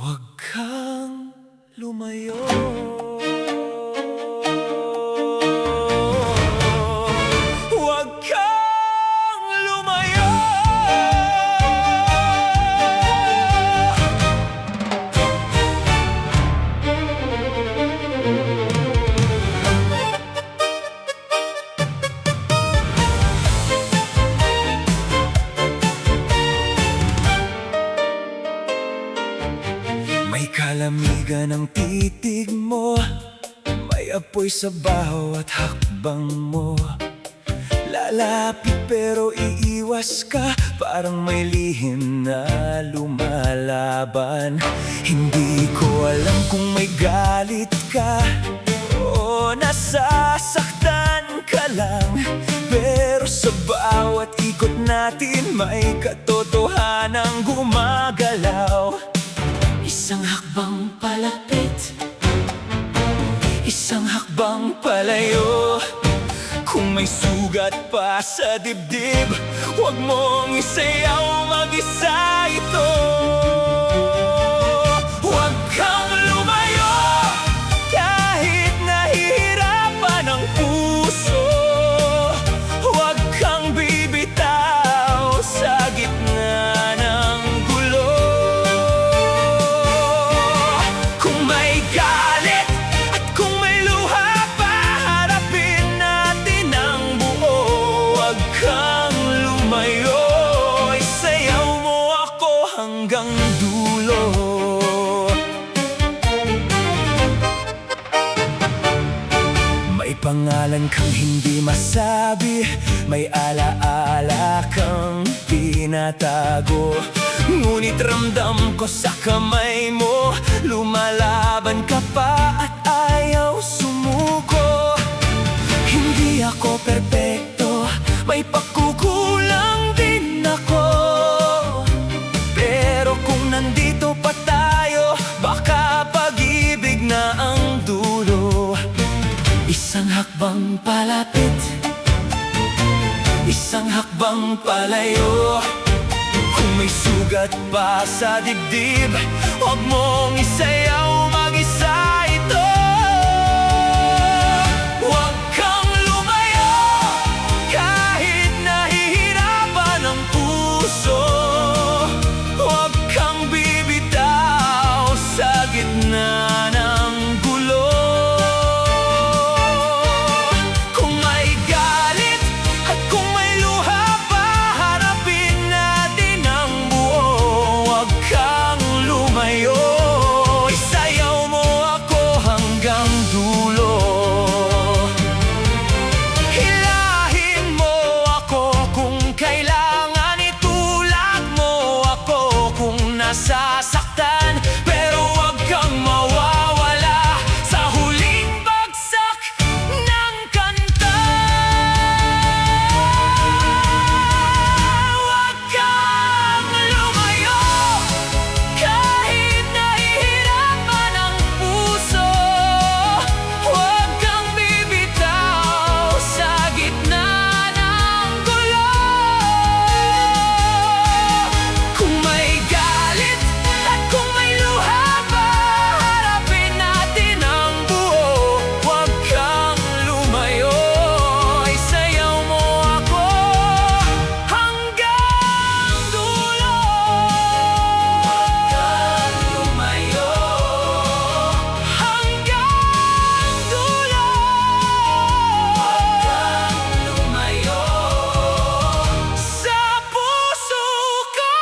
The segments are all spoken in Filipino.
Huwag kang lumayo. Huwag kang lumayo. May kalamigan ang titig mo, may apoy sa bawat hakbang mo. Lalapit pero iiwas ka, parang may lihim na lumalaban. Hindi ko alam kung may galit ka o nasasaktan ka lang, pero sa bawat ikot natin may katotohanang gumagalaw. Isang hakbang palapit, isang hakbang palayo. Kung may sugat pa sa dibdib, huwag mong isayaw mag-isa ito. Huwag kang lumayo kahit nahihirapan ang puso. Huwag kang bibitaw sa gitna ng gulo. Kung may galit at kung may luha pa, harapin natin ang buo. Huwag kang lumayo, isayaw mo ako hanggang dulo. May pangalan kang hindi masabi, may alaala kang tinatago. Ngunit ramdam ko sa kamay mo, lumalaban ka pa at ayaw sumuko. Hindi ako perpekto, may pagkukulang din ako. Pero kung nandito pa tayo, baka pag-ibig na ang dulo. Isang hakbang palapit, isang hakbang palayo. Kung may sugat pa sa dibdib, huwag mong isayaw mag-isa ito. Huwag kang lumayo kahit nahihirapan ang puso. Huwag kang bibitaw sa gitna ng gulo. Kung may galit at kung may luha pa, harapin natin ang buo. Huwag kang lumayo, isayaw mo ako hanggang dulo. Hilahin mo ako kung kailangan, itulak mo ako kung nasasaktan. Pero huwag kang mawawala sa huling bagsak ng kanta. Huwag kang lumayo kahit nahihirapan ang puso. Huwag kang bibitaw sa gitna ng gulo. Kung may galit at kung may luha pa, harapin natin ang buo. Huwag kang lumayo, isayaw mo ako hanggang dulo. Huwag kang lumayo hanggang dulo. Huwag kang lumayo sa puso ko.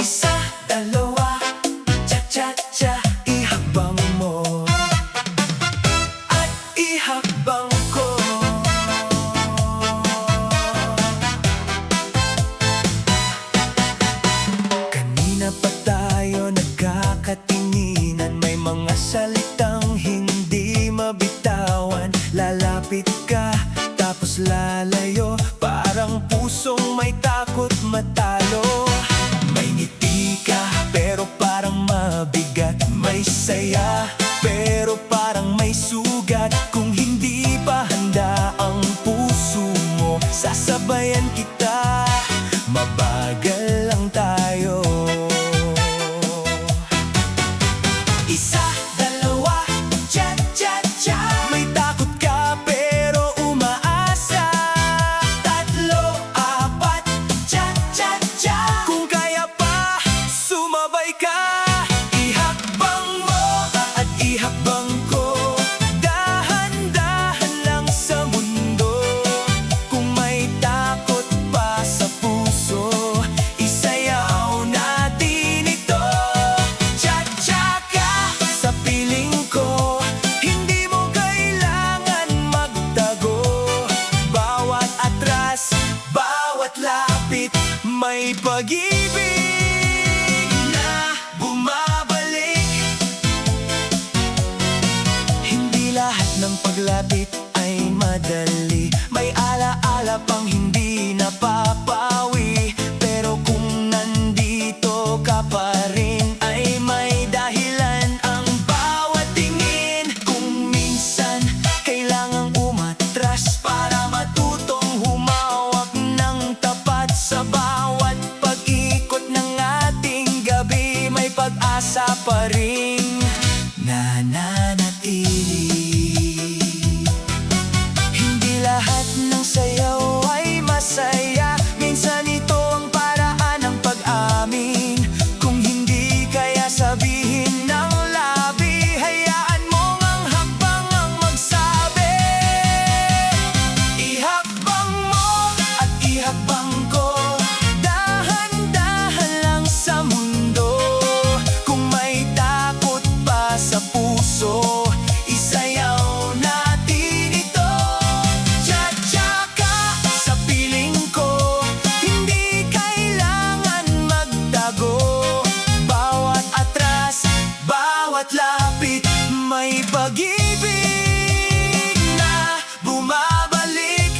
Isa, dalawa, cha-cha-cha, ihakbang mo at ihakbang ko. Kanina pa tayo nagkakatinginan, may mga salitang hindi mabitawan. Lalapit ka, tapos lalayo, parang pusong may takot matalo. May ngiti ka, pero parang mabigat. May saya, pero parang may sugat. Kung hindi pa handa malapit ay madali. May alaala pang hindi napapawi, pero kung nandito ka pa rin ay may dahilan ang bawat tingin. Kung minsan kailangang umatras para matutong humawak ng tapat, sa bawat pag-ikot ng ating gabi may pag-asa pa rin nananatili. Hindi lahat ng sayaw ay masaya, minsan ito ang paraan ng pag-amin. Kung hindi kaya sabihin ng labi, hayaan mo ngang hakbang ang magsabi. Ihakbang mo at ihakbang ko, dahan-dahan lang sa mundo. Kung may takot pa sa puso, isayaw natin ito. Tsa-tsa-ka sa piling ko, hindi kailangan magtago. Bawat atras, bawat lapit, may pag-ibig na bumabalik.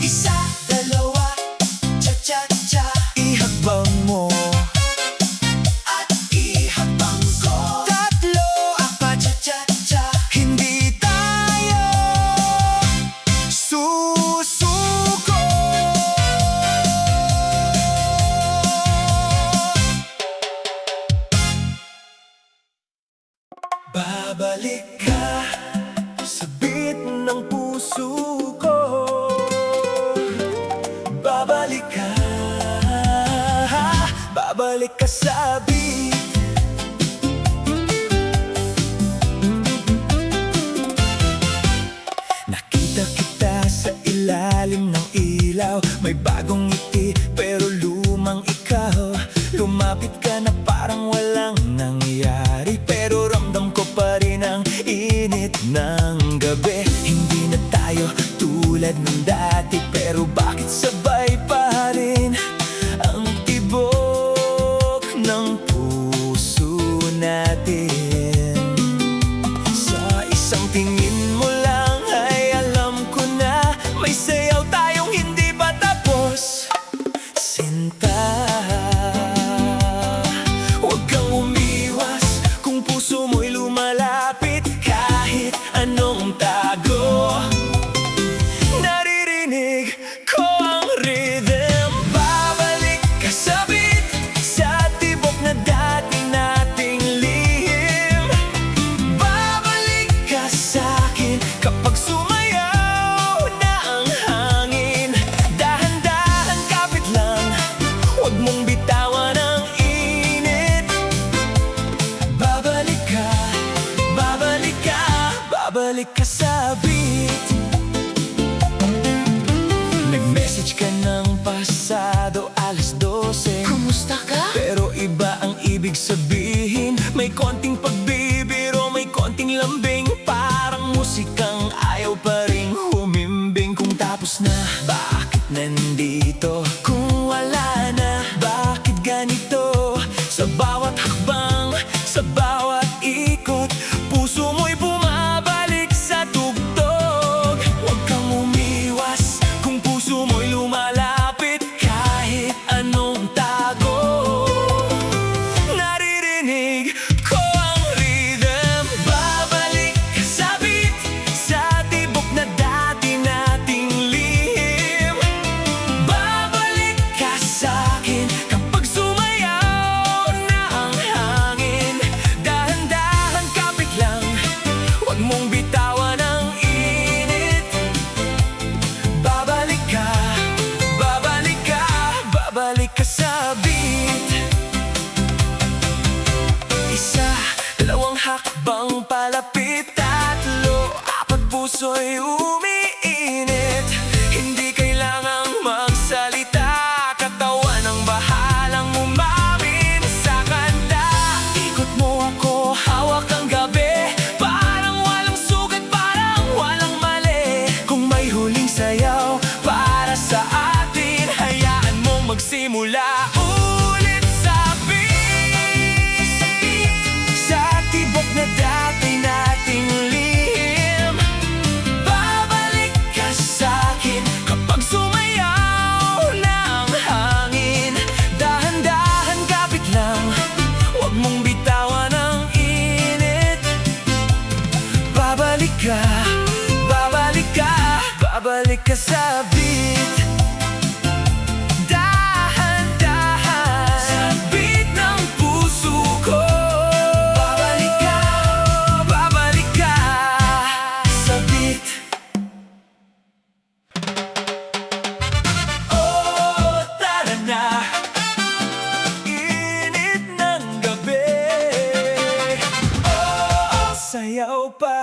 Isa, dalawa, tsa-tsa-tsa, ihakbang mo at ihakbang ko. Tatlo, apat, tsa-tsa-tsa, hindi tayo susuko. Babalik ka sa beat ng puso ko. Babalik ka, babalik ka sa beat. Nakita kita sa ilalim ng ilaw, may bagong ngiti pero lumang ikaw. Lumapit ka na parang walang nangyari, pero ramdam ko pa rin ang init ng gabi. Hindi na tayo tulad ng dati, pero bakit sabay pa rin ang tibok ng puso natin? Sa isang tingin mo lang ay alam ko na may sayaw tayong hindi pa tapos. Sinta, huwag kang umiwas kung puso mo'y lumalapit. Kahit anong tago, naririnig ko ang rhythm. Babalik ka sa beat, sa tibok na dati nating lihim. Babalik ka sa'kin kapag sumayaw na ang hangin. Dahan-dahan kapit lang, huwag mong bitawan ang init. Babalik ka, babalik ka, babalik ka sa beat. Nag-message ka ng pasado alas 12. Kumusta ka? Pero iba ang ibig sabihin. May konting pagbibiro, may konting lambing, parang musikang ayaw pa rin humimbing. Kung tapos na, bakit nandito? Kung wala na, bakit ganito? Sa bawat hakbang, sa bawat ikot, puso mo'y bumabalik sa tugtog. Huwag kang umiwas kung puso mo'y lumalapit. Kahit anong tago, naririnig ko ang rhythm. Babalik ka sa beat, sa tibok na dati nating lihim. Babalik ka sa'kin kapag sumayaw na ang hangin. Dahan-dahan kapit lang, huwag mong bitawan ang init. Babalik ka, babalik ka, babalik ka sa beat. Isa, dalawang hakbang palapit, tatlo, apat, puso'y umiinit. Hindi kailangang magsalita, katawan ang bahalang umamin sa kanta. Ikot mo ako, hawak ang gabi, parang walang sugat, parang walang mali. Kung may huling sayaw para sa atin, hayaan mong magsimula ulit sa beat. Sa tibok na dati natin ka, babalik ka, babalik ka sa beat. Dahan-dahan sa beat ng puso ko. Babalik ka, babalik ka sa beat. Oh, tara na, init ng gabi. Oh, sayaw pa,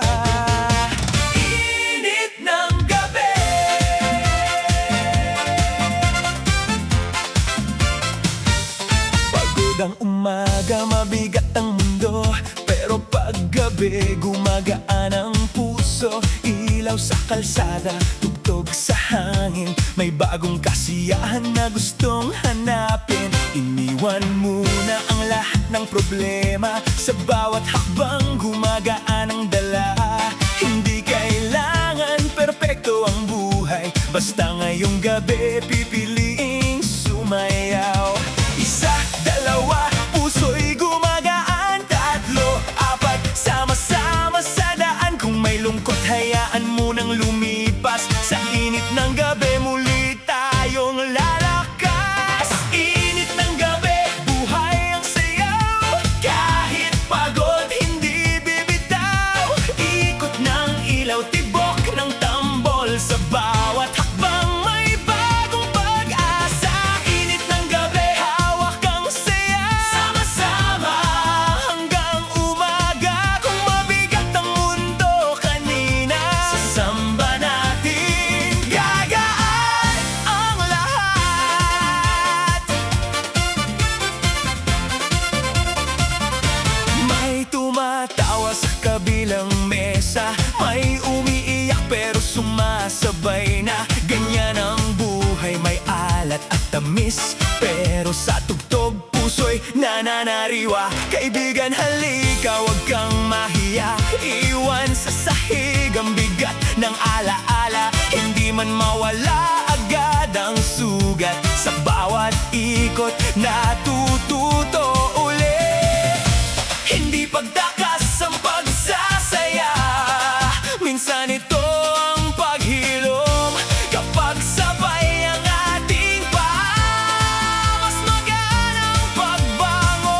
init ng gabi. Pagod ang umaga, mabigat ang mundo, pero pag gabi, gumagaan ang puso. Ilaw sa kalsada, tugtog sa hangin, may bagong kasiyahan na gustong hanapin. Iniwan muna ang lahat ng problema, sa bawat hakbang gumagaan ang dala. Hindi kailangan perpekto ang buhay, basta ngayong gabi pipiliing sumayaw. Isa, dalawa, puso'y gumagaan. Tatlo, apat, sama-sama sa daan. Kung may lungkot, hayaan mo nang lumipas. Sa init ng gabi, muli tayong lalakas. Init ng gabi, buhay ang sayaw. Kahit pagod, hindi bibitaw. Ikot ng ilaw, tibok ng tambol. Sa bawat hakbang, may bagong pag-asa. Init ng gabi, hawak ang sayaw. Sama-sama hanggang umaga. Kung mabigat ang mundo kanina, sasamba natin, gagaan ang lahat. May tumatawa sa kabilang mesa, may umiiyak pero sumasabay na. Ganyan ang buhay, may alat at tamis, pero sa tugtog puso'y nananariwa. Kaibigan, halika, wag kang mahiya. Iwan sa sahig ang bigat ng alaala. Hindi man mawala agad ang sugat, sa bawat ikot natututo ulit. Hindi pagtakas ang pagsasaya, minsan ito ang paghilom. Kapag sabay ang ating paa, mas magaan ang pagbangon.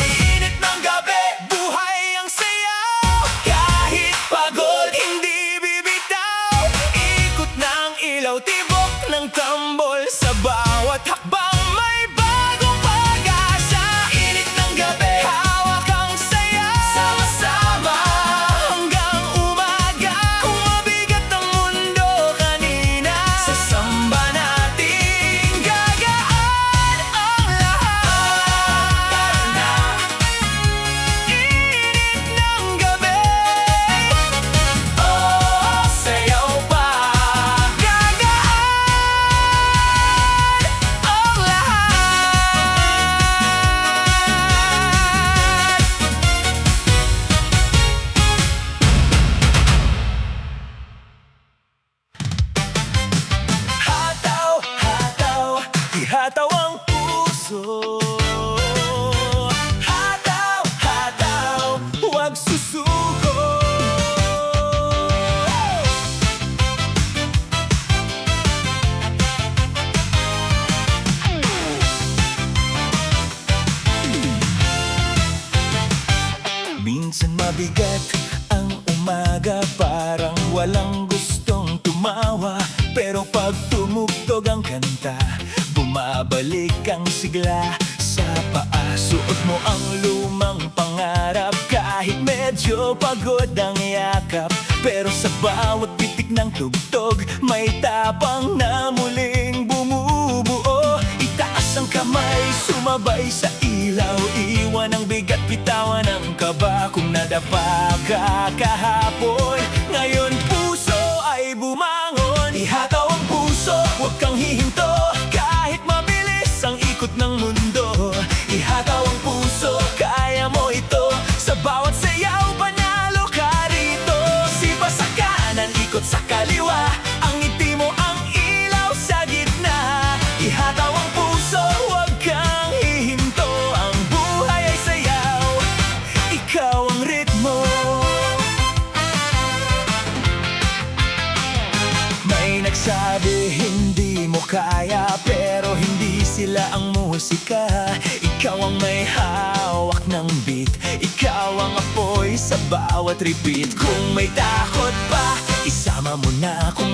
Init ng gabi, buhay ang sayaw. Kahit pagod, hindi bibitaw. Ikot ng ilaw, tibok ng tambol. Sa bawat hakbang, may bagong pag-asa. Init ng gabi, hawak ang sayaw. Sama-sama hanggang umaga. Kung mabigat ang mundo kanina, sasamba natin, gagaan ang lahat. Init ng gabi, oh, sayaw pa, gagaan ang lahat. Hataw, hataw, ihataw ang puso. Hataw, hataw, huwag susuko. Minsan mabigat ang umaga, parang walang gustong tumawa. Pero pag tumugtog ang kanta, bumabalik ang sigla sa paa. Suot mo ang lumang pangarap, kahit medyo pagod ang yakap. Pero sa bawat pitik ng tugtog, may tapang na muling bumubuo. Itaas ang kamay, sumabay sa ilaw. Iwan ang bigat, bitawan ang kaba. Kung nadapa ka kahapon, ngayon puso ay bumangon. Ihataw ang puso, huwag kang hihinto. Kahit mabilis ang ikot ng mundo, ihataw ang puso, kaya mo ito. Sa bawat sayaw, panalo ka rito. Sipa sa kanan, ikot sa kaliwa. Ang ngiti mo ang ilaw sa gitna. Ihataw ang puso, huwag kang hihinto. Ang buhay ay sayaw, ikaw ang ritmo. musika. Ikaw ang may hawak ng beat, ikaw ang apoy sa bawat repeat. Kung may takot pa, isama mo na. Kung